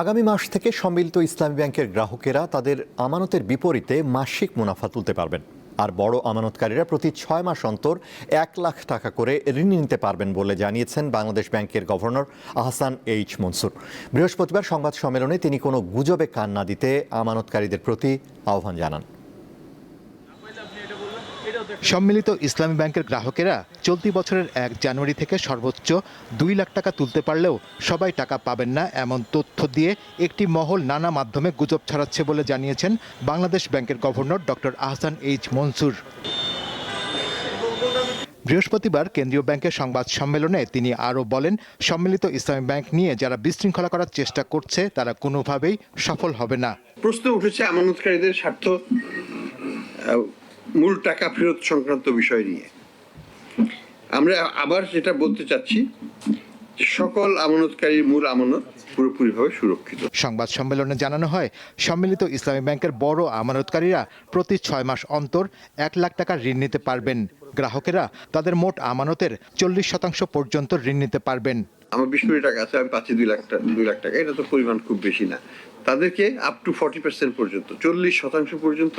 আগামী মাস থেকে সম্মিলিত ইসলামী ব্যাংকের গ্রাহকেরা তাদের আমানতের বিপরীতে মাসিক মুনাফা তুলতে পারবেন। আর বড় আমানতকারীরা প্রতি 6 মাস অন্তর 1 লাখ টাকা করে ঋণ নিতে পারবেন বলে জানিয়েছেন বাংলাদেশ ব্যাংকের গভর্নর আহসান এইচ মনসুর। বৃহস্পতিবার সংবাদ সম্মেলনে তিনি কোনো গুজবে কান না দিতে আমানতকারীদের প্রতি আহ্বান জানান। সম্মিলিত ইসলামী ব্যাংকের গ্রাহকেরা চলতি বছরের 1 জানুয়ারি থেকে সর্বোচ্চ 2 লাখ টাকা তুলতে পারলেও সবাই টাকা পাবেন না এমন তথ্য দিয়ে একটি মহল নানা মাধ্যমে গুজব ছড়াচ্ছে বলে জানিয়েছেন বাংলাদেশ ব্যাংকের governor doctor Ahsan H Mansur. বৃহস্পতিবার কেন্দ্রীয় ব্যাংকের সংবাদ সম্মেলনে তিনি আরও বলেন, সম্মিলিত ইসলামী ব্যাংক নিয়ে যারা বিশৃঙ্খলা করার চেষ্টা করছে তারা কোনোভাবেই সফল হবে না। প্রশ্ন উঠেছে আমানতকারীদের স্বার্থ মূল টাকা ফেরত সংক্রান্ত বিষয় নিয়ে। আমরা আবার যেটা বলতে চাচ্ছি, সকল আমানতকারীর মূল আমানত পুরোপুরিভাবে সুরক্ষিত। সংবাদ সম্মেলনে জানানো হয়, সম্মিলিত ইসলামী ব্যাংকের বড় আমানতকারীরা প্রতি 6 মাস অন্তর 1 লাখ টাকা ঋণ নিতে পারবেন। গ্রাহকেরা তাদের মোট আমানতের 40% পর্যন্ত ঋণ নিতে পারবেন। আমার 20 কোটি টাকা আছে, আমি পাচ্ছি 2 লাখ টাকা, এটা তো পরিমাণ খুব বেশি না। তাদেরকে আপ টু 40% পর্যন্ত, 40% পর্যন্ত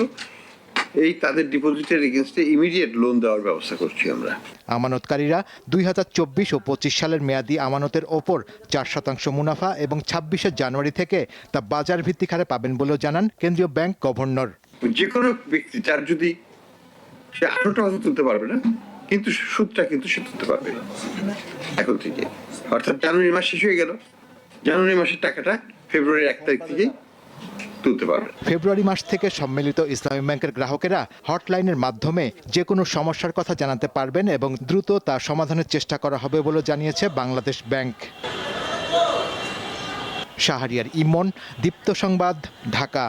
এই তাদের ডিপোজিটের এগেইনস্টে ইমিডিয়েট লোন দেওয়ার ব্যবস্থা করছি আমরা। আমানতকারীরা 2024 ও 25 সালের মেয়াদি আমানতের ওপর 4% মুনাফা এবং 26 জানুয়ারি থেকে তা বাজার ভিত্তিক হারে পাবেন বলেও জানান কেন্দ্রীয় ব্যাংক গভর্নর। যে কোনো ব্যক্তি যার যদি সে 18টা হয়তো তুলতে পারবে না, কিন্তু সুদটা কিন্তু সে তুলতে পারবে এখন থেকে। অর্থাৎ জানুয়ারি মাস শেষ হয়ে গেল, জানুয়ারি মাসের টাকাটা ফেব্রুয়ারির 1 তারিখ থেকেই তুলতে পারবে। ফেব্রুয়ারি মাস থেকে সম্মিলিত ইসলামী ব্যাংকের গ্রাহকেরা হটলাইনের মাধ্যমে যে কোনো সমস্যার কথা জানাতে পারবেন এবং দ্রুত তা সমাধানের চেষ্টা করা হবে বলে জানিয়েছে বাংলাদেশ ব্যাংক। শাহরিয়ার ইমন, দীপ্ত সংবাদ, ঢাকা।